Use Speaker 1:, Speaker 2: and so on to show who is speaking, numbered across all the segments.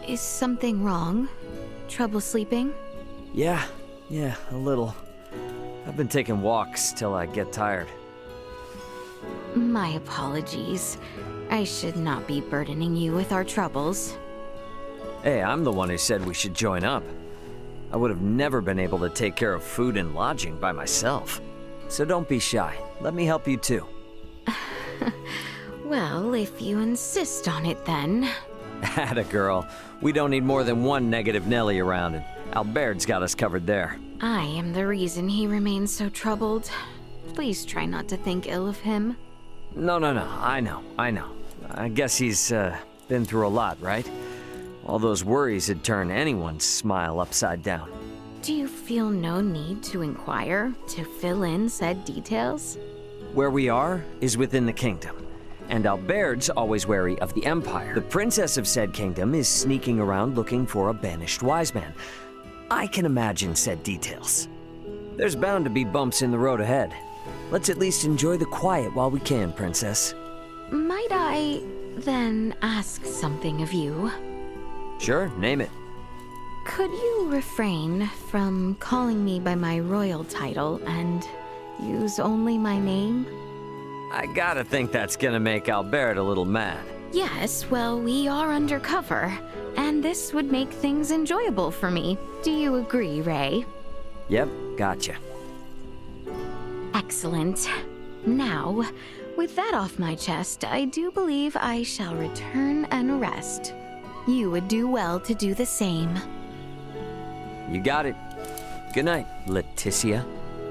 Speaker 1: Is something wrong? Trouble sleeping?
Speaker 2: Yeah, a little. I've been taking walks till I get tired.
Speaker 1: My apologies. I should not be burdening you with our troubles.
Speaker 2: Hey, I'm the one who said we should join up. I would have never been able to take care of food and lodging by myself. So don't be shy. Let me help you too.
Speaker 1: Well, if you insist on it then.
Speaker 2: Atta girl. We don't need more than one negative Nelly around, and Albert's got us covered there.
Speaker 1: I am the reason he remains so troubled. Please try not to think ill of him.
Speaker 2: No, I know. I guess he's been through a lot, right? All those worries would turn anyone's smile upside down.
Speaker 1: Do you feel no need to inquire, to fill in said details?
Speaker 2: Where we are is within the kingdom, and Albert's always wary of the Empire. The princess of said kingdom is sneaking around looking for a banished wise man. I can imagine said details. There's bound to be bumps in the road ahead. Let's at least enjoy the quiet while we can, princess.
Speaker 1: Might I then ask something of you?
Speaker 2: Sure, name it.
Speaker 1: Could you refrain from calling me by my royal title and use only my name?
Speaker 2: I gotta think that's gonna make Albert a little mad.
Speaker 1: Yes, well, we are undercover, and this would make things enjoyable for me. Do you agree, Ray?
Speaker 2: Yep, gotcha.
Speaker 1: Excellent. Now, with that off my chest, I do believe I shall return and rest. You would do well to do the same.
Speaker 2: You got it. Good night, Laeticia.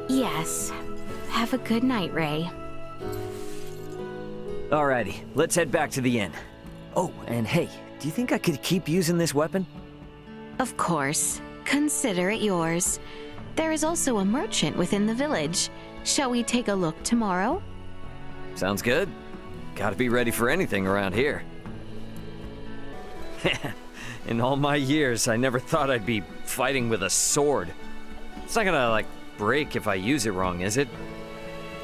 Speaker 1: Yes. Have a good night, Ray.
Speaker 2: Alrighty, let's head back to the inn. Oh, and hey, do you think I could keep using this weapon?
Speaker 1: Of course. Consider it yours. There is also a merchant within the village. Shall we take a look tomorrow?
Speaker 2: Sounds good. Gotta be ready for anything around here. In all my years, I never thought I'd be fighting with a sword. It's not gonna, break if I use it wrong, is it?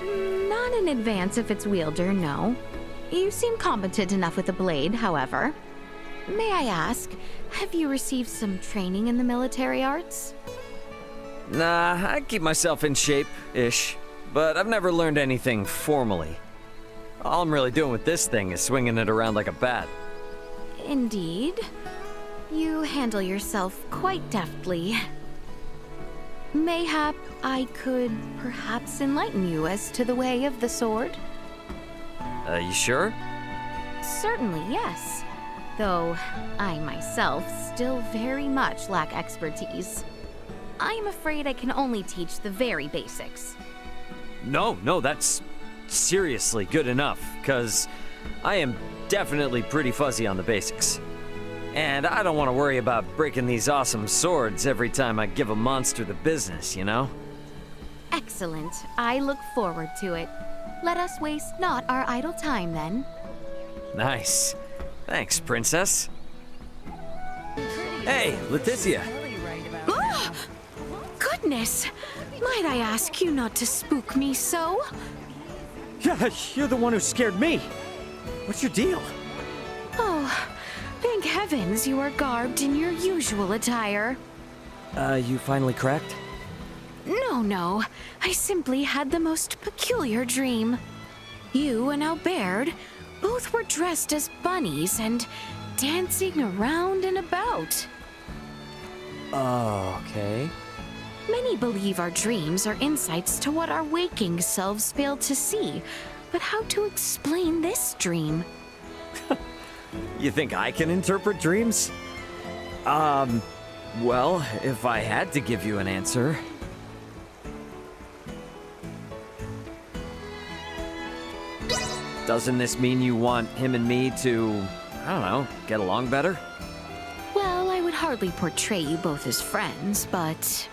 Speaker 1: Not in advance if it's wielder, no. You seem competent enough with a blade, however. May I ask, have you received some training in the military arts?
Speaker 2: Nah, I keep myself in shape-ish, but I've never learned anything formally. All I'm really doing with this thing is swinging it around like a bat.
Speaker 1: Indeed. You handle yourself quite deftly. Mayhap I could perhaps enlighten you as to the way of the sword?
Speaker 2: You sure?
Speaker 1: Certainly, yes. Though I myself still very much lack expertise. I am afraid I can only teach the very basics.
Speaker 2: No, that's seriously good enough, 'cause I am definitely pretty fuzzy on the basics. And I don't want to worry about breaking these awesome swords every time I give a monster the business, you know?
Speaker 1: Excellent. I look forward to it. Let us waste not our idle time, then.
Speaker 2: Nice. Thanks, princess. Hey, Laeticia.
Speaker 1: Oh, goodness! Might I ask you not to spook me so?
Speaker 3: Yeah, you're the one who scared me. What's your deal?
Speaker 1: Oh, thank heavens you are garbed in your usual attire.
Speaker 2: You finally cracked?
Speaker 1: No. I simply had the most peculiar dream. You and Albert both were dressed as bunnies and dancing around and about.
Speaker 2: Okay.
Speaker 1: Many believe our dreams are insights to what our waking selves fail to see. But how to explain this dream?
Speaker 2: You think I can interpret dreams? Well, if I had to give you an answer... Doesn't this mean you want him and me to, I don't know, get along better?
Speaker 1: Well, I would hardly portray you both as friends, but...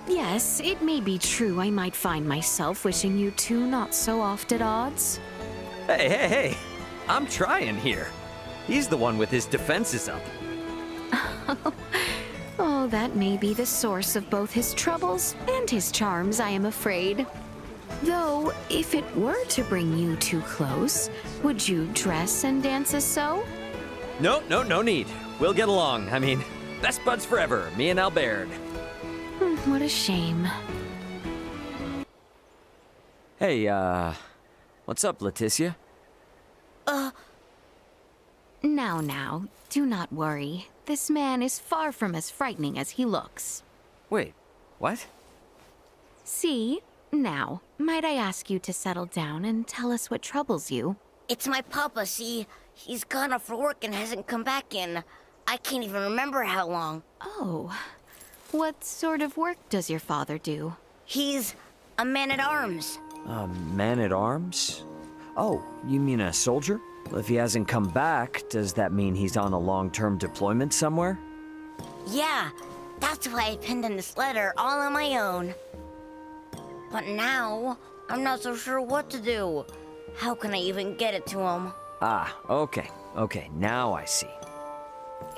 Speaker 1: Yes, it may be true I might find myself wishing you two not so oft at odds.
Speaker 2: Hey! I'm trying here. He's the one with his defenses up.
Speaker 1: Oh, that may be the source of both his troubles and his charms, I am afraid. Though, if it were to bring you too close, would you dress and dance as so?
Speaker 2: No need. We'll get along. I mean, best buds forever, me and Albert.
Speaker 1: What a shame.
Speaker 2: Hey, what's up, Laeticia?
Speaker 1: Now, do not worry. This man is far from as frightening as he looks.
Speaker 2: Wait, what?
Speaker 1: See? Now, might I ask you to settle down and tell us what troubles you?
Speaker 4: It's my papa, see? He's gone off for work and hasn't come back in. I can't even remember how long.
Speaker 1: Oh. What sort of work does your father do?
Speaker 4: He's a man-at-arms.
Speaker 2: A man-at-arms? Oh, you mean a soldier? Well, if he hasn't come back, does that mean he's on a long-term deployment somewhere?
Speaker 4: Yeah, that's why I penned in this letter all on my own. But now, I'm not so sure what to do. How can I even get it to him?
Speaker 2: Ah, okay, now I see.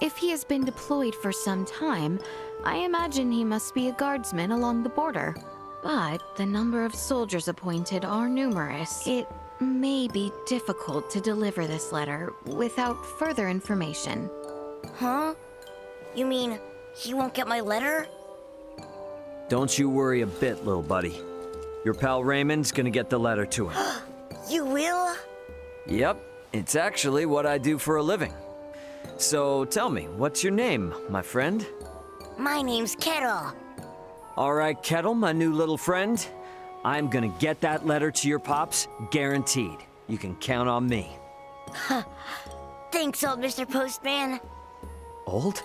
Speaker 1: If he has been deployed for some time, I imagine he must be a guardsman along the border. But the number of soldiers appointed are numerous. It may be difficult to deliver this letter without further information.
Speaker 4: Huh? You mean he won't get my letter?
Speaker 2: Don't you worry a bit, little buddy. Your pal Raymond's gonna get the letter to him.
Speaker 4: You will?
Speaker 2: Yep, it's actually what I do for a living. So tell me, what's your name, my friend?
Speaker 4: My name's Kettle.
Speaker 2: All right, Kettle, my new little friend. I'm gonna get that letter to your pops, guaranteed. You can count on me.
Speaker 4: Thanks, old Mr. Postman.
Speaker 2: Old?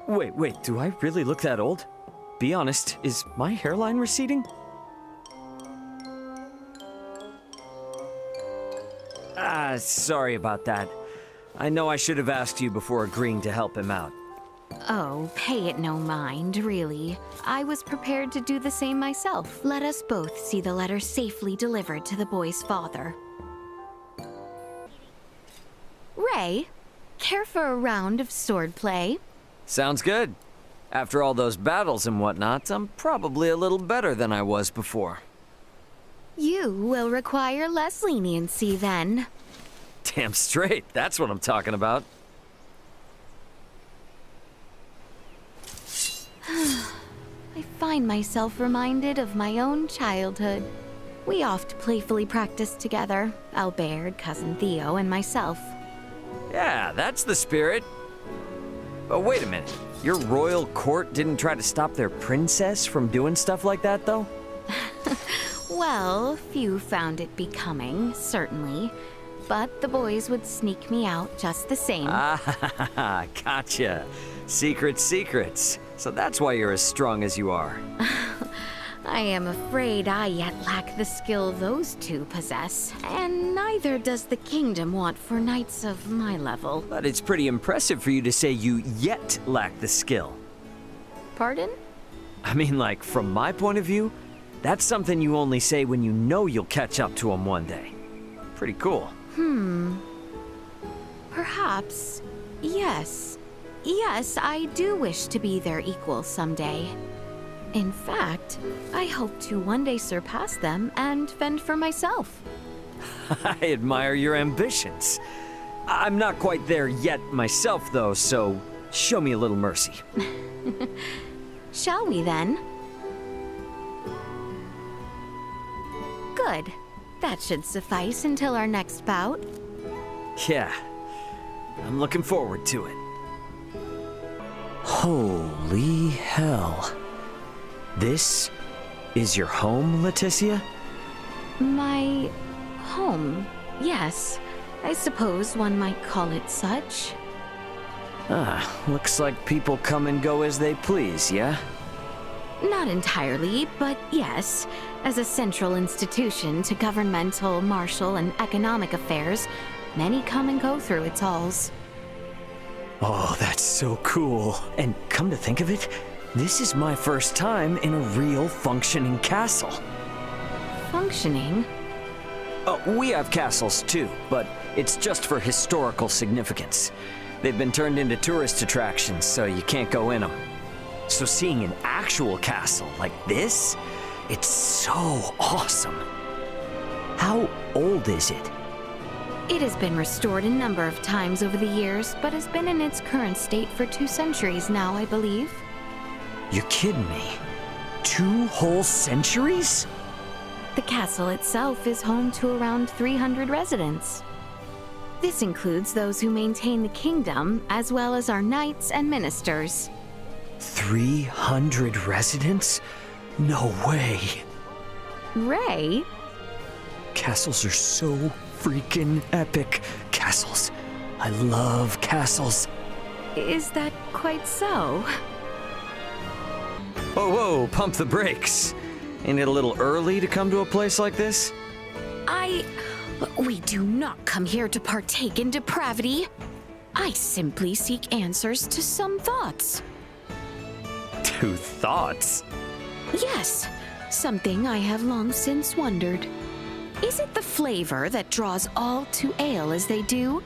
Speaker 2: Wait, do I really look that old? Be honest, is my hairline receding? Sorry about that. I know I should have asked you before agreeing to help him out.
Speaker 1: Oh, pay it no mind, really. I was prepared to do the same myself. Let us both see the letter safely delivered to the boy's father. Ray, care for a round of swordplay?
Speaker 2: Sounds good. After all those battles and whatnot, I'm probably a little better than I was before.
Speaker 1: You will require less leniency then.
Speaker 2: Damn straight, that's what I'm talking about.
Speaker 1: I find myself reminded of my own childhood. We oft playfully practiced together, Albert, Cousin Theo, and myself.
Speaker 2: Yeah, that's the spirit. But wait a minute, your royal court didn't try to stop their princess from doing stuff like that, though?
Speaker 1: Well, few found it becoming, certainly. But the boys would sneak me out just the same.
Speaker 2: Ah, gotcha. Secrets. So that's why you're as strong as you are.
Speaker 1: I am afraid I yet lack the skill those two possess, and neither does the kingdom want for knights of my level.
Speaker 2: But it's pretty impressive for you to say you yet lack the skill.
Speaker 1: Pardon?
Speaker 2: I mean, like, from my point of view, that's something you only say when you know you'll catch up to him one day. Pretty cool.
Speaker 1: Perhaps. Yes. Yes, I do wish to be their equal someday. In fact, I hope to one day surpass them and fend for myself.
Speaker 2: I admire your ambitions. I'm not quite there yet myself, though, so show me a little mercy.
Speaker 1: Shall we then? Good. That should suffice until our next bout.
Speaker 2: Yeah, I'm looking forward to it. Holy hell. This is your home, Laeticia?
Speaker 1: My home, yes. I suppose one might call it such.
Speaker 2: Looks like people come and go as they please, yeah?
Speaker 1: Not entirely, but yes. As a central institution to governmental, martial, and economic affairs, many come and go through its halls.
Speaker 2: Oh, that's so cool. And come to think of it, this is my first time in a real functioning castle.
Speaker 1: Functioning?
Speaker 2: Oh, we have castles too, but it's just for historical significance. They've been turned into tourist attractions, so you can't go in them. So seeing an actual castle like this, it's so awesome. How old is it?
Speaker 1: It has been restored a number of times over the years, but has been in its current state for 2 centuries now, I believe.
Speaker 2: You're kidding me. 2 whole centuries?
Speaker 1: The castle itself is home to around 300 residents. This includes those who maintain the kingdom, as well as our knights and ministers.
Speaker 2: 300 residents? No way.
Speaker 1: Ray?
Speaker 2: Castles are so freaking epic. Castles. I love castles.
Speaker 1: Is that quite so?
Speaker 2: Whoa, whoa, pump the brakes. Ain't it a little early to come to a place like this?
Speaker 1: We do not come here to partake in depravity. I simply seek answers to some thoughts.
Speaker 2: 2 thoughts?
Speaker 1: Yes, something I have long since wondered. Is it the flavor that draws all to ale as they do?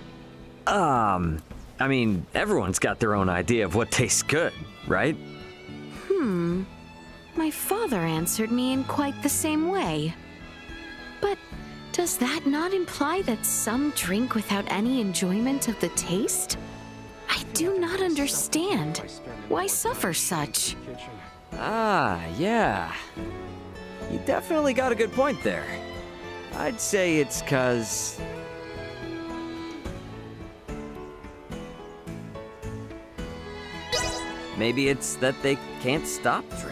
Speaker 2: I mean, everyone's got their own idea of what tastes good, right?
Speaker 1: My father answered me in quite the same way. But does that not imply that some drink without any enjoyment of the taste? I do not understand. Why suffer such?
Speaker 2: Ah, yeah. You definitely got a good point there. I'd say it's 'cause... maybe it's that they can't stop drinking.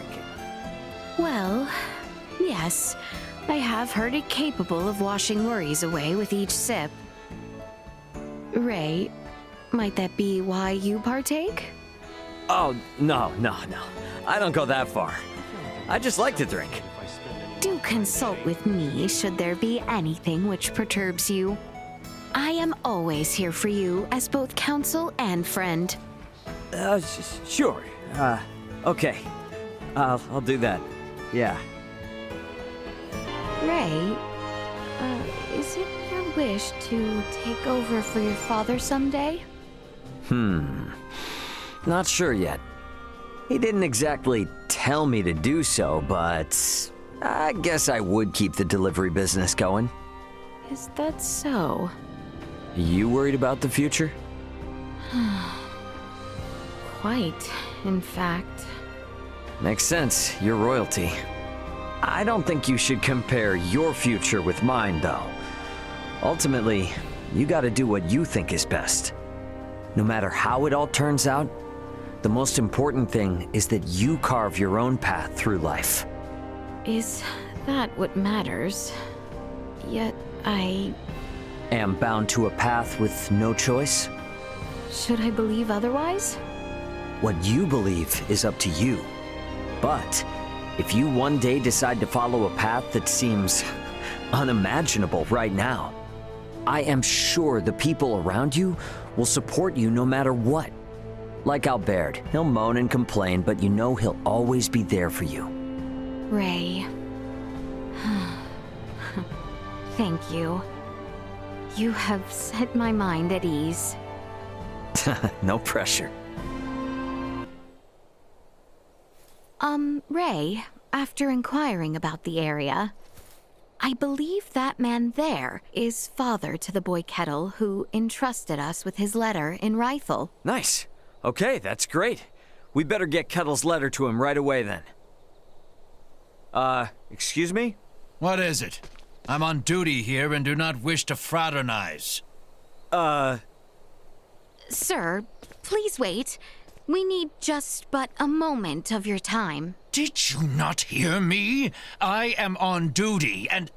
Speaker 1: Well, yes, I have heard it capable of washing worries away with each sip. Ray, might that be why you partake?
Speaker 2: Oh, no. I don't go that far. I just like to drink.
Speaker 1: Do consult with me should there be anything which perturbs you. I am always here for you as both counsel and friend.
Speaker 2: Sure. Okay. I'll do that. Yeah.
Speaker 1: Ray, is it your wish to take over for your father someday?
Speaker 2: Not sure yet. He didn't exactly tell me to do so, but I guess I would keep the delivery business going.
Speaker 1: Is that so?
Speaker 2: You worried about the future?
Speaker 1: Quite, in fact.
Speaker 2: Makes sense. You're royalty. I don't think you should compare your future with mine, though. Ultimately, you gotta do what you think is best. No matter how it all turns out, the most important thing is that you carve your own path through life.
Speaker 1: Is that what matters? Yet I...
Speaker 2: Am bound to a path with no choice?
Speaker 1: Should I believe otherwise?
Speaker 2: What you believe is up to you. But if you one day decide to follow a path that seems unimaginable right now, I am sure the people around you will support you no matter what. Like Albert, he'll moan and complain, but you know he'll always be there for you.
Speaker 1: Ray. Thank you. You have set my mind at ease.
Speaker 2: No pressure.
Speaker 1: Ray, after inquiring about the area, I believe that man there is father to the boy Kettle who entrusted us with his letter in Rifle.
Speaker 2: Nice. Okay, that's great. We better get Kettle's letter to him right away then. Excuse me?
Speaker 5: What is it? I'm on duty here and do not wish to fraternize.
Speaker 1: Sir, please wait. We need just but a moment of your time.
Speaker 5: Did you not hear me? I am on duty and...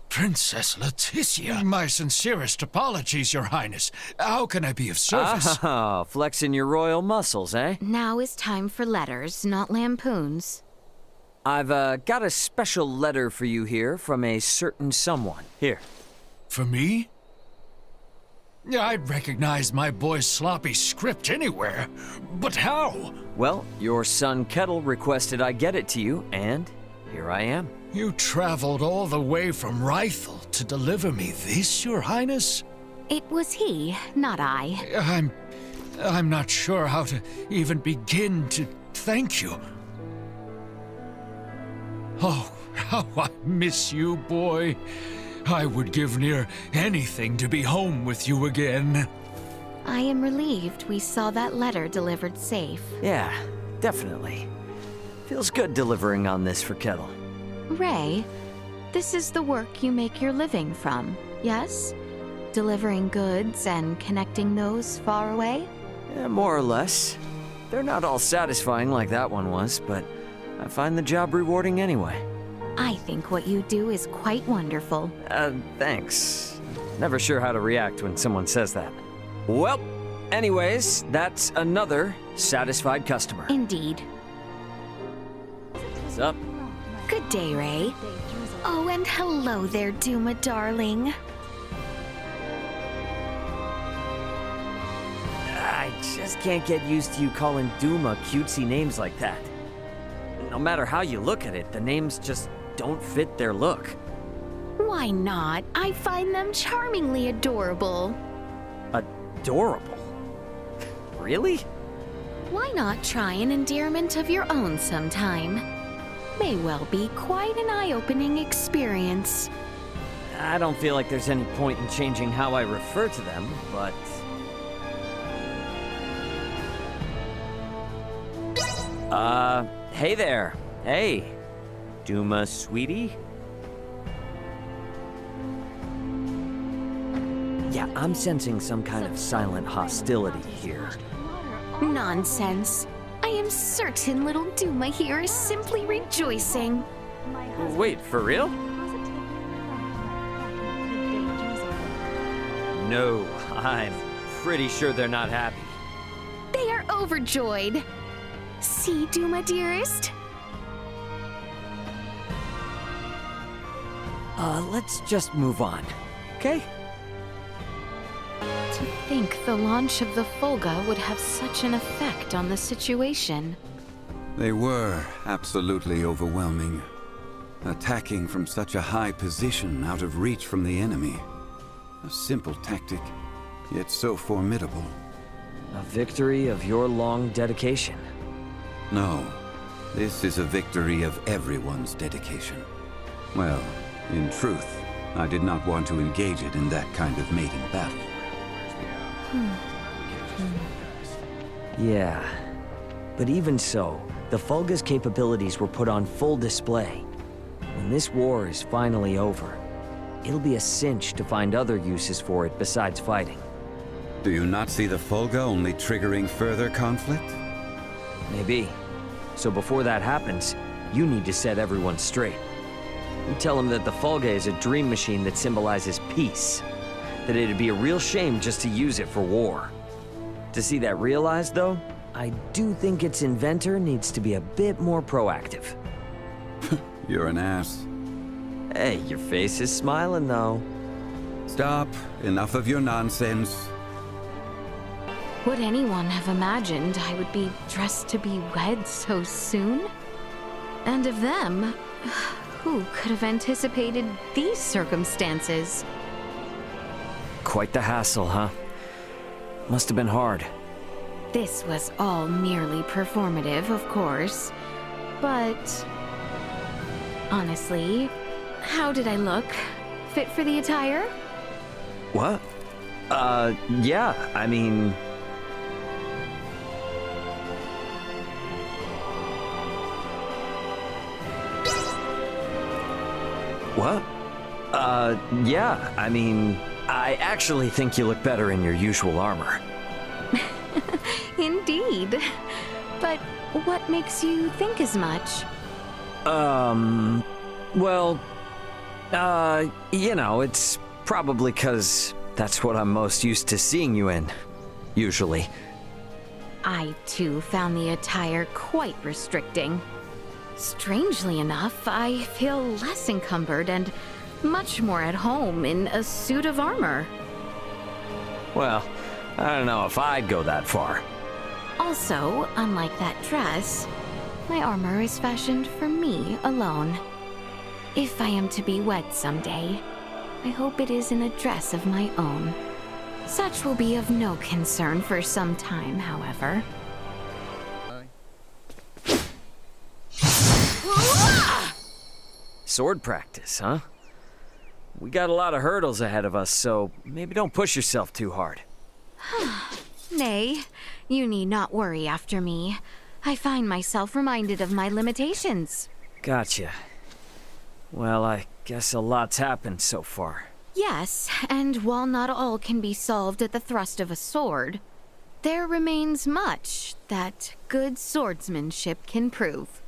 Speaker 5: Princess Laeticia, my sincerest apologies, Your Highness. How can I be of service?
Speaker 2: Oh, flexing your royal muscles, eh?
Speaker 1: Now is time for letters, not lampoons.
Speaker 2: I've, got a special letter for you here from a certain someone. Here.
Speaker 5: For me? I'd recognize my boy's sloppy script anywhere. But how?
Speaker 2: Well, your son Kettle requested I get it to you, and here I am.
Speaker 5: You traveled all the way from Rifle to deliver me this, Your Highness?
Speaker 1: It was he, not I.
Speaker 5: I'm not sure how to even begin to thank you. Oh, how I miss you, boy. I would give near anything to be home with you again.
Speaker 1: I am relieved we saw that letter delivered safe.
Speaker 2: Yeah, definitely. Feels good delivering on this for Kettle.
Speaker 1: Ray, this is the work you make your living from, yes? Delivering goods and connecting those far away?
Speaker 2: Yeah, more or less. They're not all satisfying like that one was, but I find the job rewarding anyway.
Speaker 1: I think what you do is quite wonderful.
Speaker 2: Thanks. Never sure how to react when someone says that. Well, anyways, that's another satisfied customer.
Speaker 1: Indeed.
Speaker 2: What's up?
Speaker 1: Good day, Ray. Oh, and hello there, Duma darling.
Speaker 2: I just can't get used to you calling Duma cutesy names like that. No matter how you look at it, the names just don't fit their look.
Speaker 1: Why not? I find them charmingly adorable.
Speaker 2: Adorable? Really?
Speaker 1: Why not try an endearment of your own sometime? May well be quite an eye-opening experience.
Speaker 2: I don't feel like there's any point in changing how I refer to them, but... hey there. Hey, Duma sweetie? Yeah, I'm sensing some kind of silent hostility here.
Speaker 1: Nonsense. I am certain little Duma here is simply rejoicing.
Speaker 2: Wait, for real? No, I'm pretty sure they're not happy.
Speaker 1: They are overjoyed. See, Duma dearest?
Speaker 2: Let's just move on, okay?
Speaker 1: To think the launch of the Folga would have such an effect on the situation.
Speaker 6: They were absolutely overwhelming. Attacking from such a high position out of reach from the enemy. A simple tactic, yet so formidable.
Speaker 2: A victory of your long dedication.
Speaker 6: No, this is a victory of everyone's dedication. Well, in truth, I did not want to engage it in that kind of maiden battle.
Speaker 2: Yeah, but even so, the Fulga's capabilities were put on full display. When this war is finally over, it'll be a cinch to find other uses for it besides fighting.
Speaker 6: Do you not see the Folga only triggering further conflict?
Speaker 2: Maybe. So before that happens, you need to set everyone straight. You tell them that the Fulga is a dream machine that symbolizes peace. That it'd be a real shame just to use it for war. To see that realized, though, I do think its inventor needs to be a bit more proactive.
Speaker 6: You're an ass.
Speaker 2: Hey, your face is smiling, though.
Speaker 6: Stop. Enough of your nonsense.
Speaker 1: Would anyone have imagined I would be dressed to be wed so soon? And of them, who could have anticipated these circumstances?
Speaker 2: Quite the hassle, huh? Must have been hard.
Speaker 1: This was all merely performative, of course, but honestly, how did I look? Fit for the attire?
Speaker 2: What? Yeah, I mean... What? Yeah, I mean... I actually think you look better in your usual armor.
Speaker 1: Indeed. But what makes you think as much?
Speaker 2: Well... you know, it's probably 'cause that's what I'm most used to seeing you in. Usually.
Speaker 1: I, too, found the attire quite restricting. Strangely enough, I feel less encumbered and much more at home in a suit of armor.
Speaker 2: Well, I don't know if I'd go that far.
Speaker 1: Also, unlike that dress, my armor is fashioned for me alone. If I am to be wed someday, I hope it is in a dress of my own. Such will be of no concern for some time, however.
Speaker 2: Sword practice, huh? We got a lot of hurdles ahead of us, so maybe don't push yourself too hard.
Speaker 1: Nay, you need not worry after me. I find myself reminded of my limitations.
Speaker 2: Gotcha. Well, I guess a lot's happened so far.
Speaker 1: Yes, and while not all can be solved at the thrust of a sword, there remains much that good swordsmanship can prove.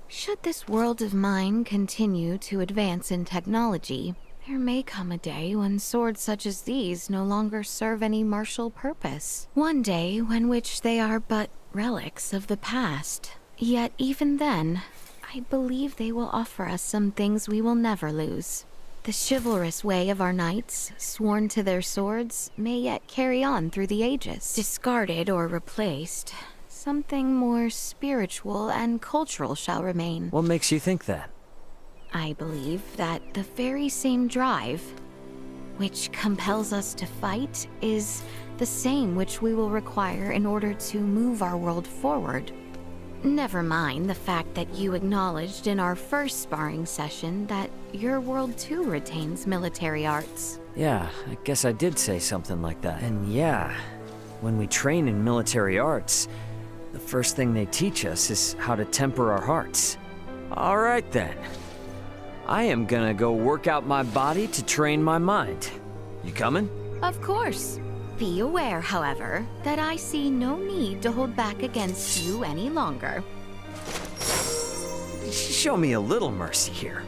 Speaker 1: Should this world of mine continue to advance in technology, there may come a day when swords such as these no longer serve any martial purpose. One day when which they are but relics of the past. Yet even then, I believe they will offer us some things we will never lose. The chivalrous way of our knights, sworn to their swords, may yet carry on through the ages. Discarded or replaced, something more spiritual and cultural shall remain.
Speaker 2: What makes you think that?
Speaker 1: I believe that the very same drive, which compels us to fight, is the same which we will require in order to move our world forward. Never mind the fact that you acknowledged in our first sparring session that your world too retains military arts.
Speaker 2: Yeah, I guess I did say something like that. And yeah, when we train in military arts, the first thing they teach us is how to temper our hearts. All right then. I am gonna go work out my body to train my mind. You coming?
Speaker 1: Of course. Be aware, however, that I see no need to hold back against you any longer.
Speaker 2: Show me a little mercy here.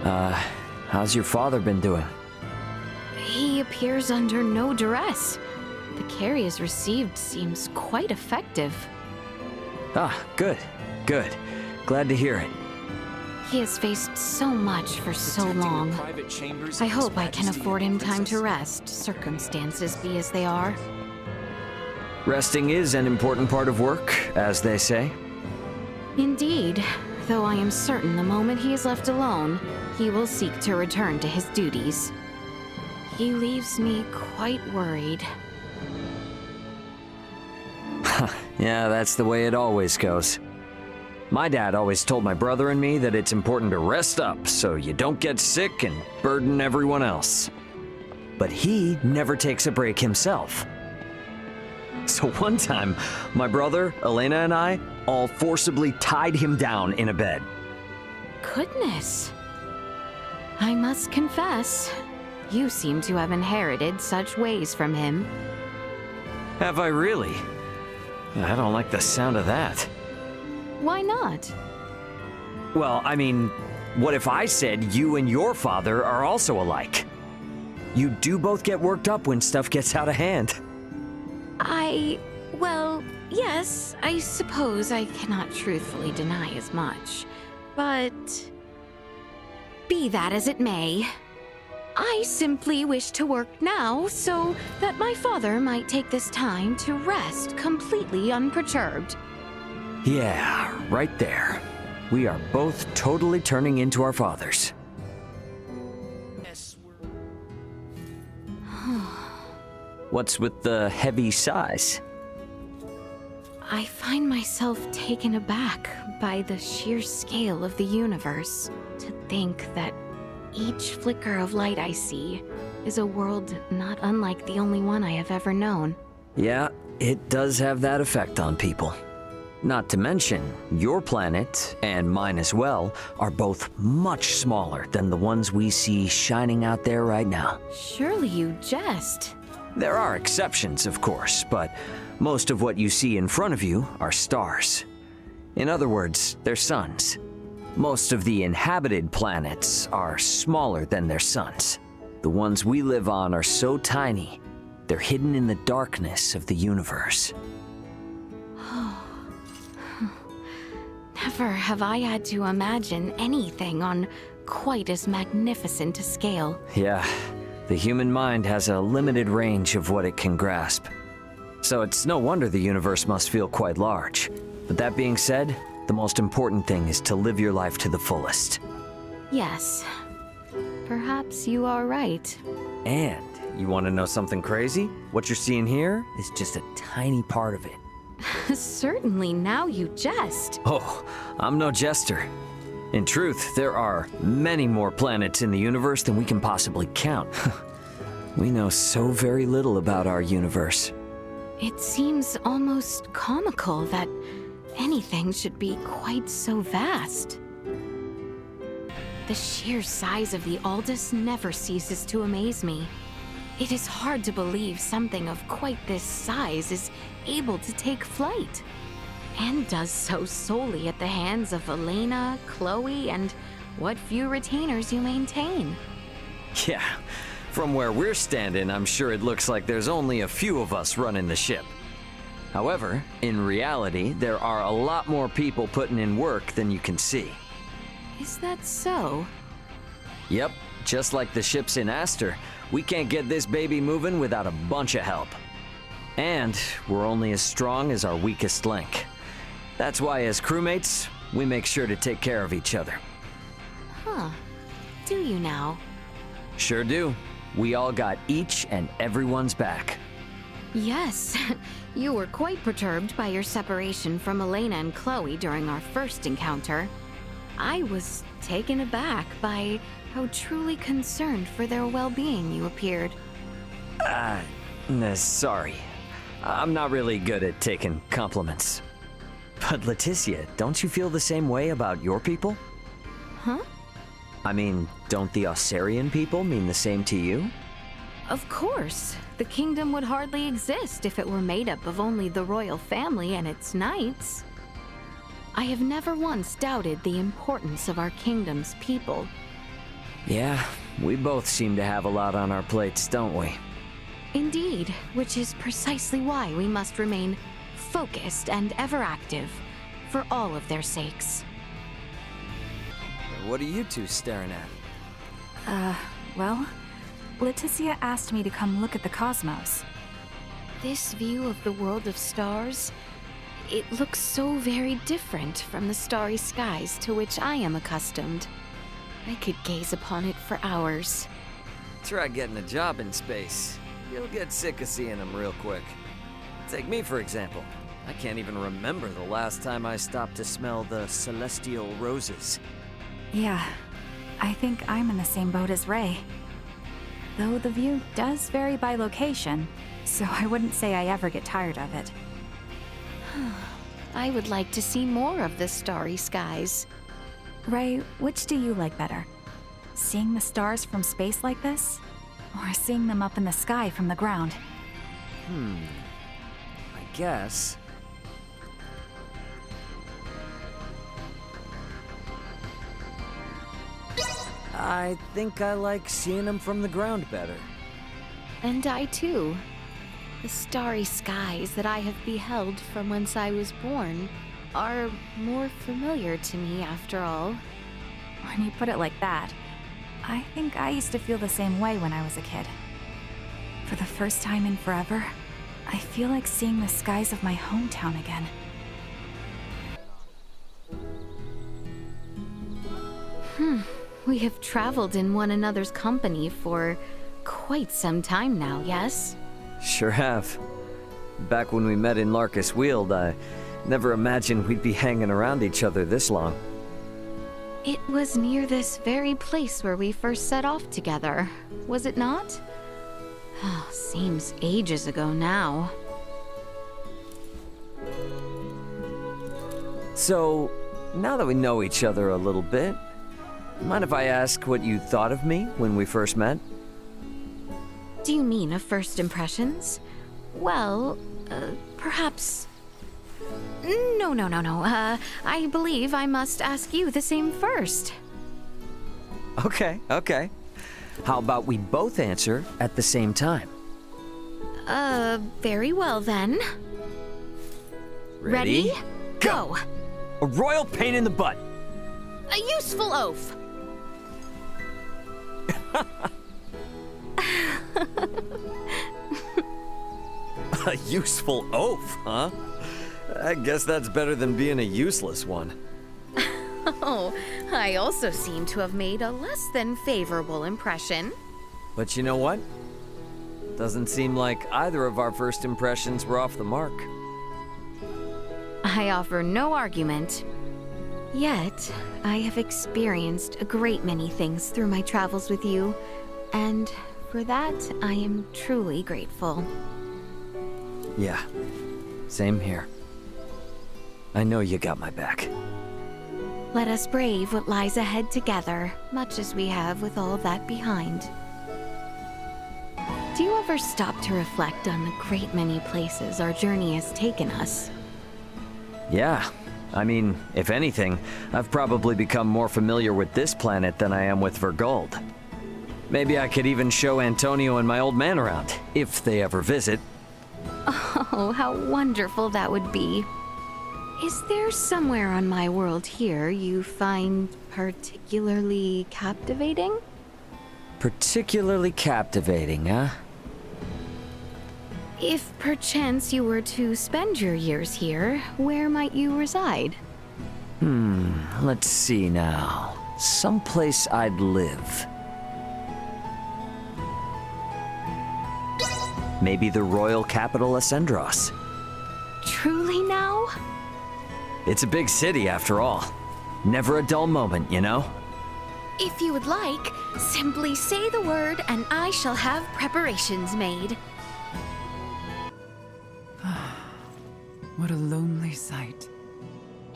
Speaker 2: How's your father been doing?
Speaker 1: He appears under no duress. The care he has received seems quite effective.
Speaker 2: Ah, good, good. Glad to hear it.
Speaker 1: He has faced so much for so long. I hope I can afford him time to rest, circumstances be as they are.
Speaker 2: Resting is an important part of work, as they say.
Speaker 1: Indeed, though I am certain the moment he is left alone, he will seek to return to his duties. He leaves me quite worried.
Speaker 2: Yeah, that's the way it always goes. My dad always told my brother and me that it's important to rest up so you don't get sick and burden everyone else. But he never takes a break himself. So one time, my brother, Elena, and I all forcibly tied him down in a bed.
Speaker 1: Goodness. I must confess, you seem to have inherited such ways from him.
Speaker 2: Have I really? I don't like the sound of that.
Speaker 1: Why not?
Speaker 2: Well, I mean, what if I said you and your father are also alike? You do both get worked up when stuff gets out of hand.
Speaker 1: Well, yes, I suppose I cannot truthfully deny as much. But be that as it may, I simply wish to work now so that my father might take this time to rest completely unperturbed.
Speaker 2: Yeah, right there. We are both totally turning into our fathers. What's with the heavy sighs?
Speaker 1: I find myself taken aback by the sheer scale of the universe. To think that each flicker of light I see is a world not unlike the only one I have ever known.
Speaker 2: Yeah, it does have that effect on people. Not to mention, your planet, and mine as well, are both much smaller than the ones we see shining out there right now.
Speaker 1: Surely you jest.
Speaker 2: There are exceptions, of course, but most of what you see in front of you are stars. In other words, they're suns. Most of the inhabited planets are smaller than their suns. The ones we live on are so tiny, they're hidden in the darkness of the universe.
Speaker 1: Never have I had to imagine anything on quite as magnificent a scale.
Speaker 2: Yeah, the human mind has a limited range of what it can grasp. So it's no wonder the universe must feel quite large. But that being said, the most important thing is to live your life to the fullest.
Speaker 1: Yes, perhaps you are right.
Speaker 2: And you want to know something crazy? What you're seeing here is just a tiny part of it.
Speaker 1: Certainly, now you jest.
Speaker 2: Oh, I'm no jester. In truth, there are many more planets in the universe than we can possibly count. We know so very little about our universe.
Speaker 1: It seems almost comical that anything should be quite so vast. The sheer size of the Aldous never ceases to amaze me. It is hard to believe something of quite this size is able to take flight, and does so solely at the hands of Elena, Chloe, and what few retainers you maintain.
Speaker 2: Yeah, from where we're standing, I'm sure it looks like there's only a few of us running the ship. However, in reality, there are a lot more people putting in work than you can see.
Speaker 1: Is that so?
Speaker 2: Yep, just like the ships in Aster, we can't get this baby moving without a bunch of help. And we're only as strong as our weakest link. That's why as crewmates, we make sure to take care of each other.
Speaker 1: Huh. Do you now?
Speaker 2: Sure do. We all got each and everyone's back.
Speaker 1: Yes. You were quite perturbed by your separation from Elena and Chloe during our first encounter. I was taken aback by how truly concerned for their well-being you appeared.
Speaker 2: Sorry. I'm not really good at taking compliments. But Laeticia, don't you feel the same way about your people?
Speaker 1: Huh?
Speaker 2: I mean, don't the Osarian people mean the same to you?
Speaker 1: Of course. The kingdom would hardly exist if it were made up of only the royal family and its knights. I have never once doubted the importance of our kingdom's people.
Speaker 2: Yeah, we both seem to have a lot on our plates, don't we?
Speaker 1: Indeed, which is precisely why we must remain focused and ever active, for all of their sakes.
Speaker 2: What are you two staring at?
Speaker 7: Well, Laeticia asked me to come look at the cosmos.
Speaker 1: This view of the world of stars, it looks so very different from the starry skies to which I am accustomed. I could gaze upon it for hours.
Speaker 2: Try getting a job in space. You'll get sick of seeing them real quick. Take me, for example. I can't even remember the last time I stopped to smell the celestial roses.
Speaker 7: Yeah, I think I'm in the same boat as Ray. Though the view does vary by location, so I wouldn't say I ever get tired of it.
Speaker 1: I would like to see more of the starry skies.
Speaker 7: Ray, which do you like better? Seeing the stars from space like this? Or seeing them up in the sky from the ground?
Speaker 2: I guess. I think I like seeing them from the ground better.
Speaker 1: And I too. The starry skies that I have beheld from whence I was born are more familiar to me after all.
Speaker 7: When you put it like that, I think I used to feel the same way when I was a kid. For the first time in forever, I feel like seeing the skies of my hometown again.
Speaker 1: We have traveled in one another's company for quite some time now, yes?
Speaker 2: Sure have. Back when we met in Larkus Weald, I never imagined we'd be hanging around each other this long.
Speaker 1: It was near this very place where we first set off together, was it not? Oh, seems ages ago now.
Speaker 2: So, now that we know each other a little bit, mind if I ask what you thought of me when we first met?
Speaker 1: Do you mean of first impressions? Well, perhaps... No. I believe I must ask you the same first.
Speaker 2: Okay. How about we both answer at the same time?
Speaker 1: Very well then. Ready? Go!
Speaker 2: A royal pain in the butt!
Speaker 1: A useful oaf!
Speaker 2: A useful oaf, huh? I guess that's better than being a useless one.
Speaker 1: Oh, I also seem to have made a less than favorable impression.
Speaker 2: But you know what? Doesn't seem like either of our first impressions were off the mark.
Speaker 1: I offer no argument. Yet, I have experienced a great many things through my travels with you, and for that, I am truly grateful.
Speaker 2: Yeah, same here. I know you got my back.
Speaker 1: Let us brave what lies ahead together, much as we have with all that behind. Do you ever stop to reflect on the great many places our journey has taken us?
Speaker 2: Yeah, I mean, if anything, I've probably become more familiar with this planet than I am with Vergold. Maybe I could even show Antonio and my old man around, if they ever visit.
Speaker 1: Oh, how wonderful that would be. Is there somewhere on my world here you find particularly captivating?
Speaker 2: Particularly captivating, huh?
Speaker 1: If perchance you were to spend your years here, where might you reside?
Speaker 2: Let's see now. Someplace I'd live. Maybe the royal capital Ascendros.
Speaker 1: Truly now?
Speaker 2: It's a big city after all. Never a dull moment, you know?
Speaker 1: If you would like, simply say the word and I shall have preparations made.
Speaker 8: What a lonely sight.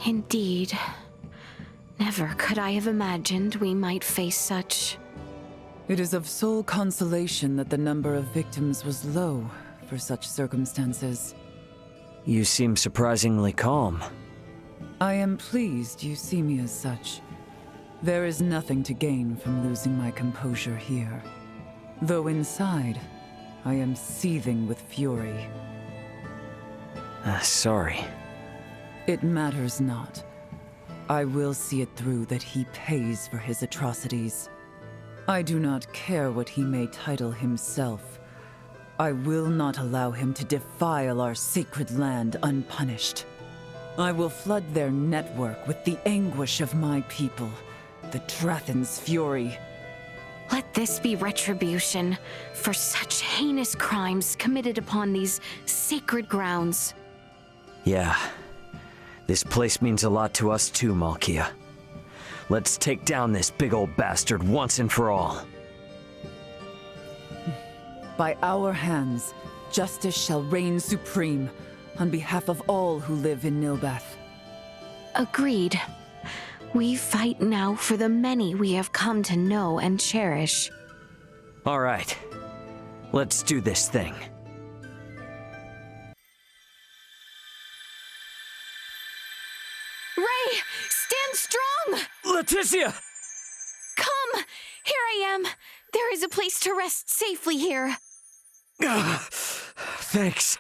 Speaker 1: Indeed. Never could I have imagined we might face such.
Speaker 8: It is of sole consolation that the number of victims was low for such circumstances.
Speaker 2: You seem surprisingly calm.
Speaker 8: I am pleased you see me as such. There is nothing to gain from losing my composure here. Though inside, I am seething with fury.
Speaker 2: Sorry.
Speaker 8: It matters not. I will see it through that he pays for his atrocities. I do not care what he may title himself. I will not allow him to defile our sacred land unpunished. I will flood their network with the anguish of my people, the Drathan's fury.
Speaker 1: Let this be retribution for such heinous crimes committed upon these sacred grounds.
Speaker 2: Yeah. This place means a lot to us too, Malkia. Let's take down this big old bastard once and for all.
Speaker 8: By our hands, justice shall reign supreme on behalf of all who live in Nilbeth.
Speaker 1: Agreed. We fight now for the many we have come to know and cherish.
Speaker 2: All right. Let's do this thing.
Speaker 1: Ray, stand strong!
Speaker 2: Laeticia!
Speaker 1: Come! Here I am. There is a place to rest safely here.
Speaker 2: Thanks.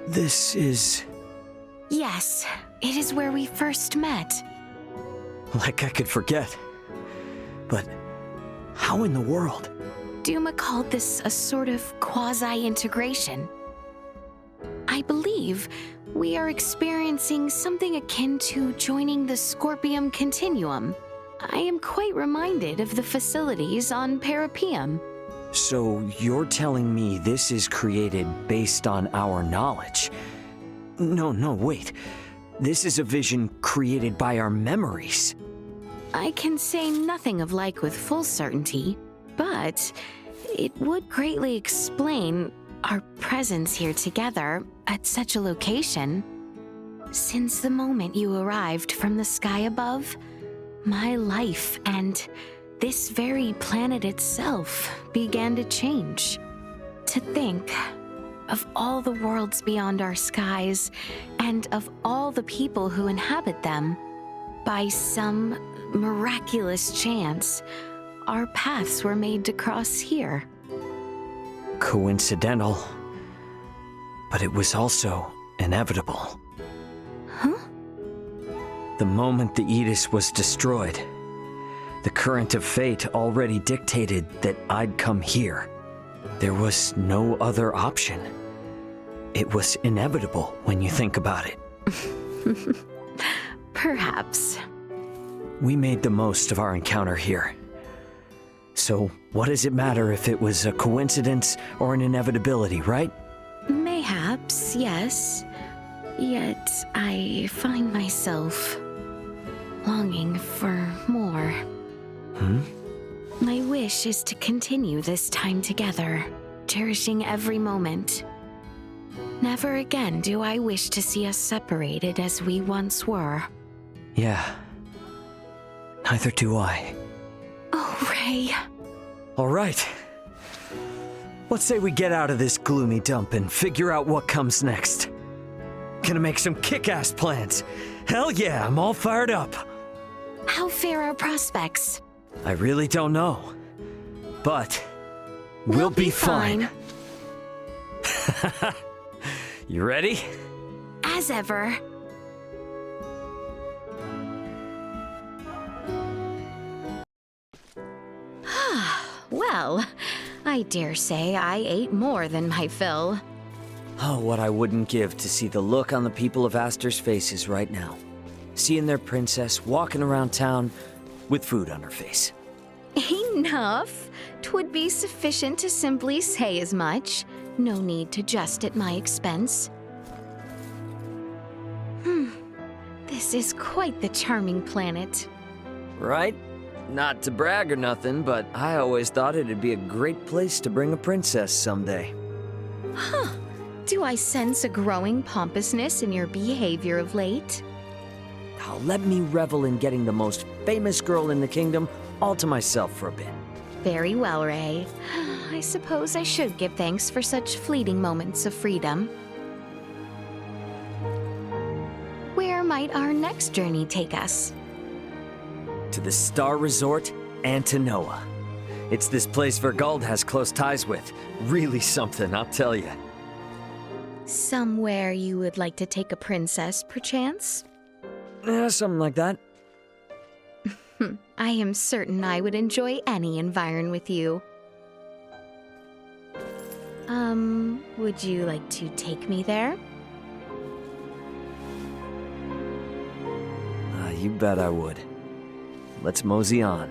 Speaker 2: This is...
Speaker 1: Yes, it is where we first met.
Speaker 2: like I could forget. But how in the world?
Speaker 1: Duma called this a sort of quasi-integration. I believe we are experiencing something akin to joining the Scorpium Continuum. I am quite reminded of the facilities on Parapium.
Speaker 2: So you're telling me this is created based on our knowledge? No, wait. This is a vision created by our memories.
Speaker 1: I can say nothing of like with full certainty, but it would greatly explain our presence here together at such a location. Since the moment you arrived from the sky above, my life and this very planet itself began to change. To think of all the worlds beyond our skies and of all the people who inhabit them, by some miraculous chance, our paths were made to cross here.
Speaker 2: Coincidental, but it was also inevitable.
Speaker 1: Huh?
Speaker 2: The moment the Aegis was destroyed, the current of fate already dictated that I'd come here. There was no other option. It was inevitable when you think about it.
Speaker 1: Perhaps.
Speaker 2: We made the most of our encounter here. So, what does it matter if it was a coincidence or an inevitability, right?
Speaker 1: Mayhaps, yes. Yet I find myself longing for more. My wish is to continue this time together, cherishing every moment. Never again do I wish to see us separated as we once were.
Speaker 2: Yeah. Neither do I.
Speaker 1: Oh, Ray.
Speaker 2: All right. Let's say we get out of this gloomy dump and figure out what comes next. Gonna make some kick-ass plans. Hell yeah, I'm all fired up.
Speaker 1: How fair are prospects?
Speaker 2: I really don't know. But we'll be fine. You ready?
Speaker 1: As ever. Well, I dare say I ate more than my fill.
Speaker 2: Oh, what I wouldn't give to see the look on the people of Astor's faces right now. Seeing their princess walking around town with food on her face.
Speaker 1: Enough. 'Twould be sufficient to simply say as much. No need to jest at my expense. This is quite the charming planet.
Speaker 2: Right? Not to brag or nothing, but I always thought it'd be a great place to bring a princess someday.
Speaker 1: Do I sense a growing pompousness in your behavior of late?
Speaker 2: Now let me revel in getting the most famous girl in the kingdom all to myself for a bit.
Speaker 1: Very well, Ray. I suppose I should give thanks for such fleeting moments of freedom. Where might our next journey take us?
Speaker 2: To the Star Resort and to Noah. It's this place Vergald has close ties with. Really something, I'll tell you.
Speaker 1: Somewhere you would like to take a princess, perchance?
Speaker 2: Something like that.
Speaker 1: I am certain I would enjoy any environ with you. Would you like to take me there?
Speaker 2: You bet I would. Let's mosey on.